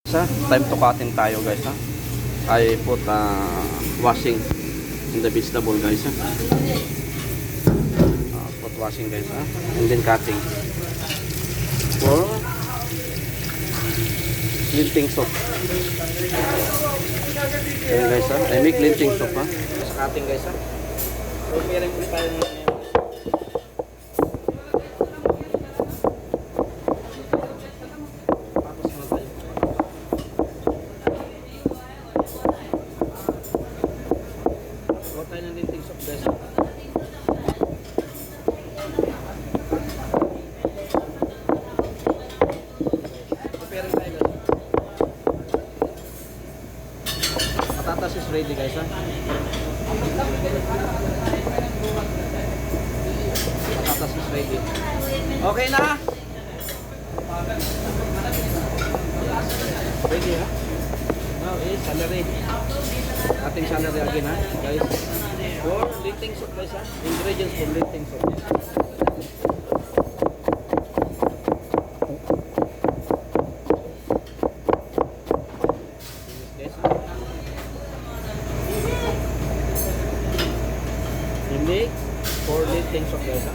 Time to cutting tayo guys ha. I put washing in the vegetable guys ha. Put washing guys ha. And then cutting for linting soup. Ayan guys ha. I make linting soup ha. Cutting guys ha. Preparing po tayo ng patatas is ready guys ha. Patatas is ready. Okay na? Ready ha? Now is celery. Ating celery again ha guys. For linting soup guys ha. Ingredients for linting soup. Make for linting soup guys ha.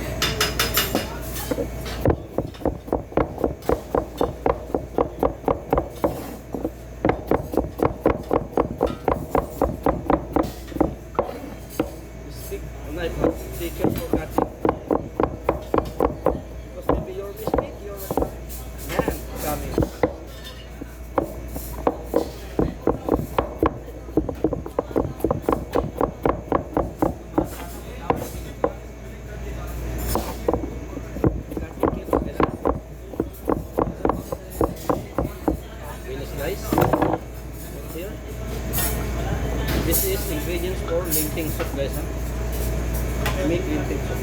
Stick knife ha. Take care for cutting. Because maybe your mistake, your hand coming. Here. This is ingredients for linting soup guys ha. Make linting soup.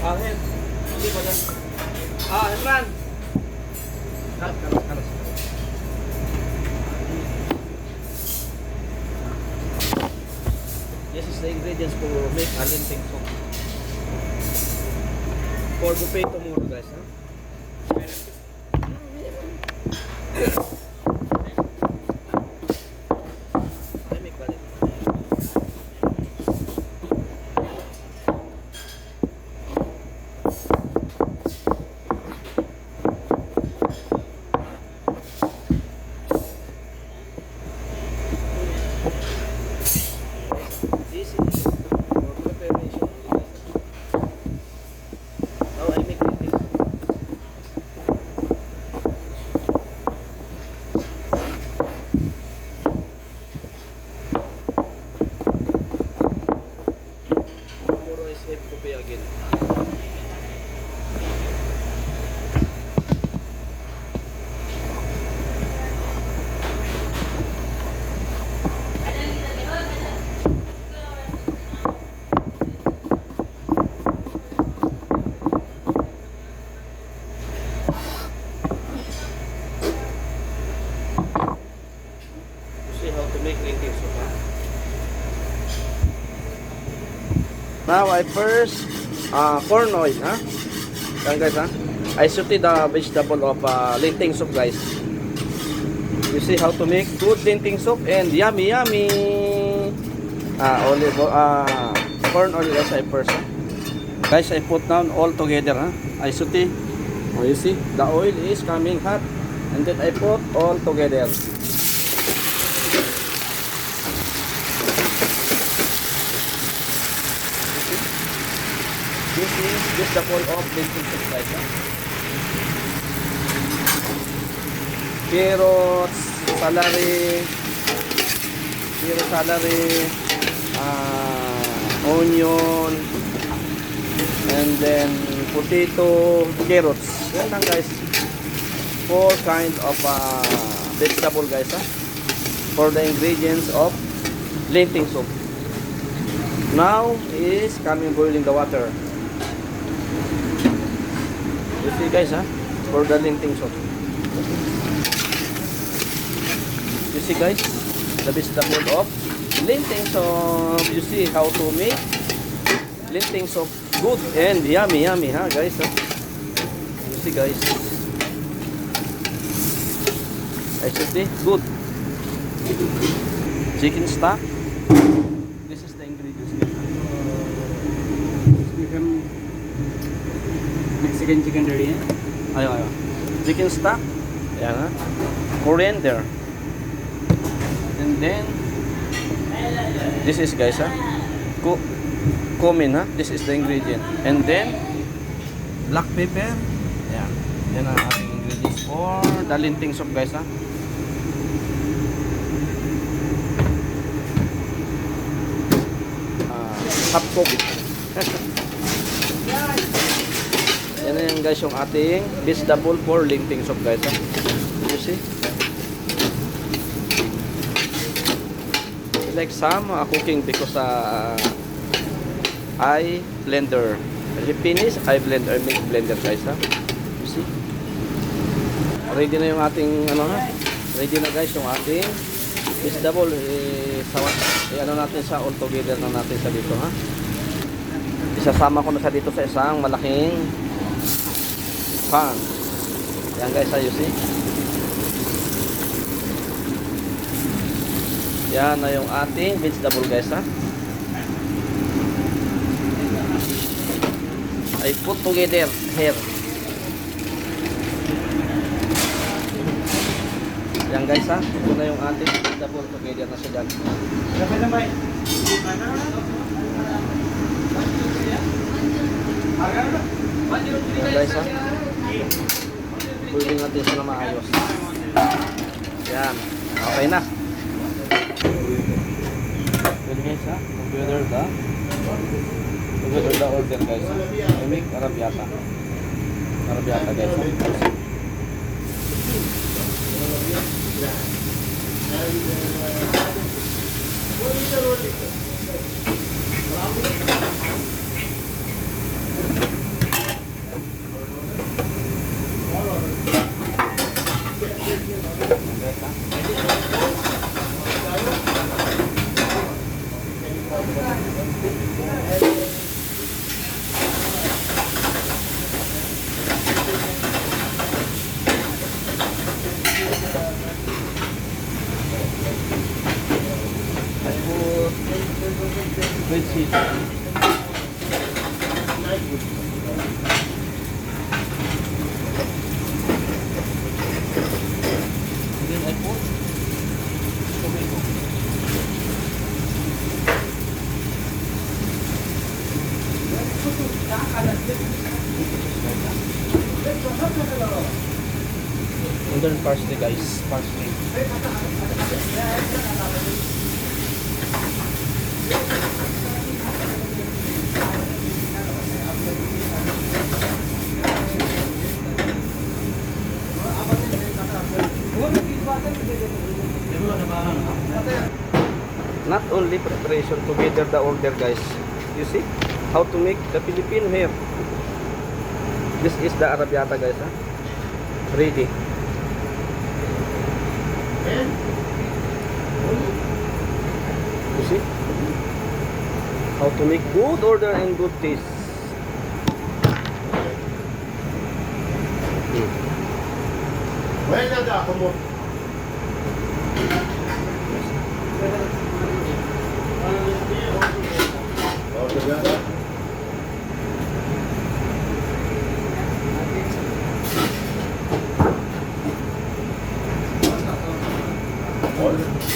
Ahem. Hindi ba lang? Imran. Kalas. This is the ingredients for make a linting soup. For buffet tomorrow guys ha. Again. See how to make linting soup. Now I first corn oil ha. Yan guys ha. I sauté the vegetable of linting soup guys. You see how to make good linting soup and yummy corn oil guys I first ha. Guys I put down all together ha. I sauté. Oh you see the oil is coming hot and then I put all together. This is vegetable of linting soup guys ha. Carrots, celery, onion, and then potato, carrots. Yan lang guys. 4 kind of vegetable guys ha. For the ingredients of linting soup. Now is coming boiling the water. You see guys ha, for the linting soup. You see guys, the vegetable of linting soup. You see how to make linting soup good and yummy ha guys ha. You see guys. I should be good. Chicken stock. This is the ingredients. Become Mexican chicken ready, eh? Ayo. Chicken stock. Ayan ha. Coriander. And then, this is guys ha. Cumin ha. This is the ingredient. And then, black pepper. Ayan. Yan ang ating ingredients for the linting soup guys ha. Half cook. Yan na yan guys yung ating vegetable for linting soup guys ha. You see? Like some cooking because I blender. Finish, I blend or make blender guys ha. You see? Ready na yung ating ano ha? Ready na guys yung ating vegetable ano natin sa all together na natin sa dito ha. Isasama ko na sa dito sa isang malaking pan. Yan guys, you see? Yan na yung ating vegetable guys ha. I put together here. Yan guys ha. Ito na yung ating vegetable together na siya dyan. Yan guys ha. Pwede natin siya na maayos. Yan. Okay na. Pwede guys ha. Together the order guys ha. I make arrabbiata. Arrabbiata guys ha. Red seed. Then I put tomato. And then parsley guys, parsley. Not only preparation, together the order guys. You see how to make the Filipino here. This is the arrabbiata guys ha? Ready. You see how to make good order and good taste.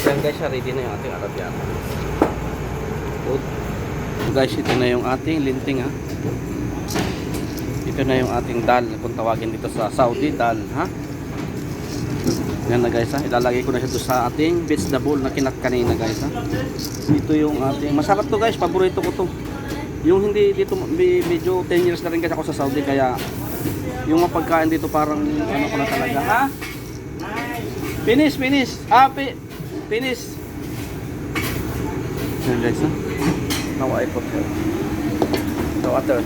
Yan guys, ready na yung ating arrabbiata. Good. Guys, ito na yung ating linting ha. Ito na yung ating dal, kung tawagin dito sa Saudi, dal ha. Yan na guys ha, ilalagay ko na siya sa ating vegetable na kinat kanina guys ha. Ito yung ating, masarap to guys, paborito ko to. Yung hindi dito, medyo 10 years na rin kasi ako sa Saudi, kaya yung mga pagkain dito parang ano ko na talaga ha. Finish. Finish. Yan guys ha. Now I put here the water.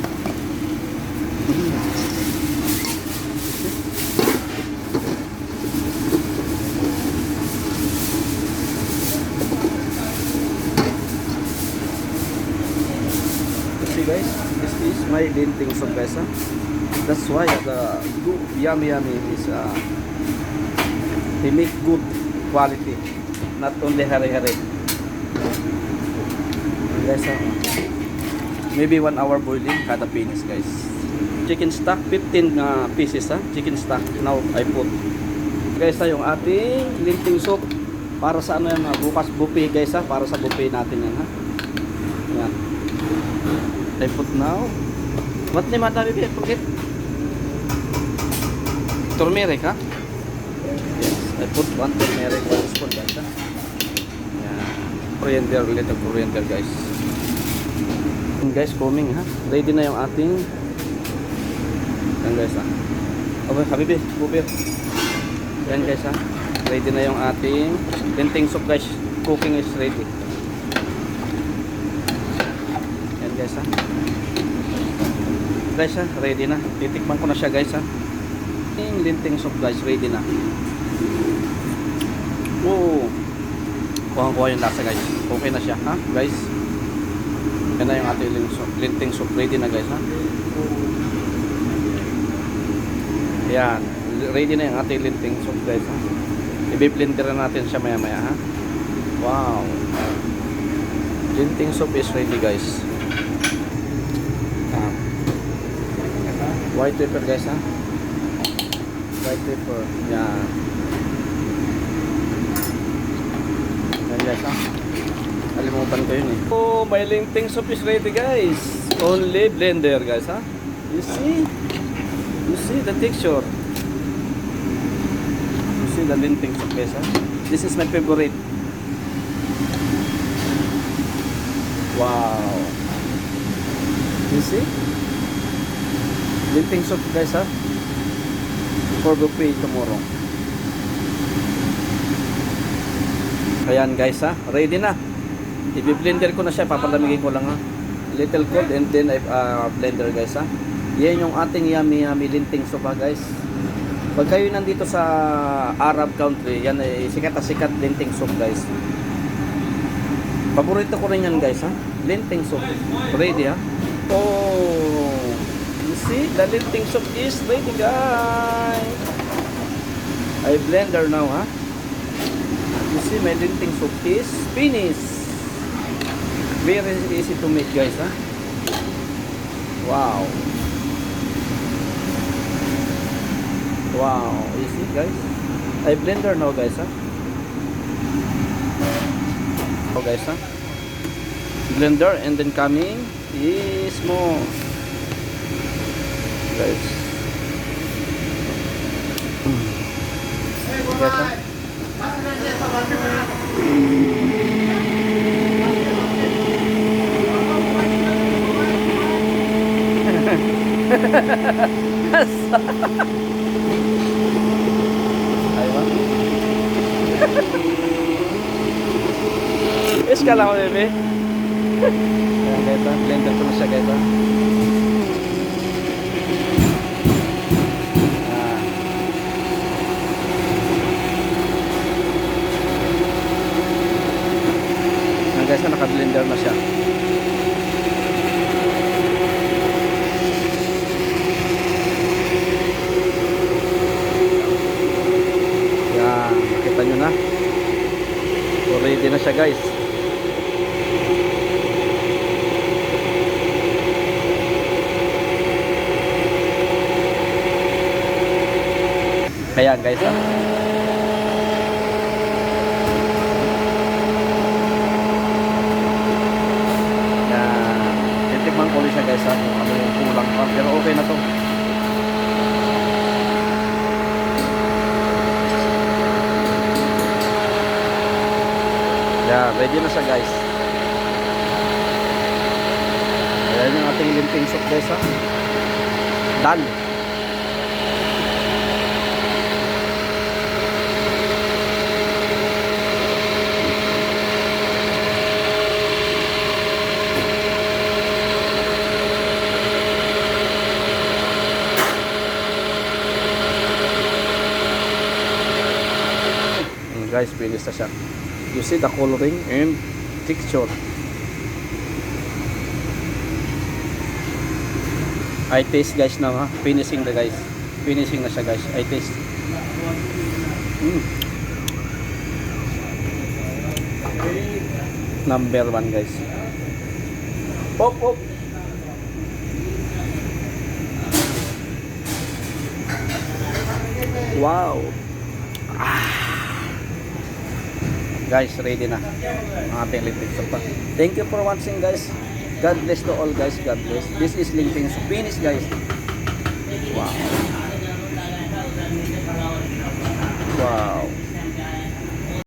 See guys, this is my linting soup guys ha. That's why the yummy is They make good quality, not only hari-hari. Guys, maybe 1 hour boiling kada pinis, guys. Chicken stock, 15 pieces, chicken stock. Now I put. Guys, yung ating linting soup para sa ano yan, bukas buffet, guys, para sa buffet natin yan, ha. Yan. I put now. What name ata, baby? I forget. Turmeric, ha? Yes, I put 1 turmeric, 1 spoon, guys, ha? Yan. Coriander, little coriander, guys. And guys, coming, ha? Ready na yung ating... Yan, guys, ha? Okay, habibi, bubir. Yan, guys, ha? Ready na yung ating linting soup, guys. Cooking is ready. Yan, guys, ha? Guys, ha? Ready na. Titikman ko na siya, guys, ha? Yung linting soup, guys, ready na. Oh, kuha yung lasa, guys. Okay na siya, ha, guys. Yan na yung ating linting soup, ready na, guys, ha. Yan, ready na yung ating linting soup, guys, ha. I-blender na natin siya maya maya, ha. Wow, linting soup is ready, guys. White pepper, guys, ha. White pepper, yan. Yan, guys, ha. Alimutan ko yun, eh. Oh, my linting soup is ready, guys. Only blender, guys, ha. You see? You see the texture. You see the linting soup, guys, ha. This is my favorite. Wow. You see? Linting soup, guys, ha. For buffet tomorrow. Ayan, guys, ha. Ready na. I-blender ko na siya. Papalamigin ko lang, ha. Little cold and then I blender, guys, ha. Yan yung ating yummy linting soup, ha, guys. Pag kayo nandito sa Arab country, yan ay sikat na sikat linting soup, guys. Paborito ko rin yan, guys, ha. Linting soup. Ready, ha. Oh, you see, the linting soup is ready, guys. I blender now, ha. You see, my linting soup is finished. Very easy to make, guys, ha. Wow. Wow, you see, guys. I blender now, guys, ha. Oh, guys, ha. Blender and then coming is more, guys. Guys, ha. Aywa. Es ka lang, bebe. Ayan, guys, ha. Blender ko na siya, guys, ha. Ayan, guys, ha. Naka-blender na siya. Nakita nyo na. So ready na siya, guys. Ayan, guys, ha. Yan. Titikman ko ulit siya, guys, ha. Kung ano yung kulang pa. Pero okay na to. Yeah, ready na siya, guys. Ayan yung ating linting soup, guys, ha. Done. Guys, finish na siya. You see the coloring and texture. I taste, guys, now, ha. Finishing na, guys. Finishing na siya, guys. I taste. Number 1 guys. Pop, pop. Wow. Guys, ready na ang ating electric sofa. Thank you for watching guys. God bless to all guys. God bless. This is Lingping finish guys. Wow. Wow.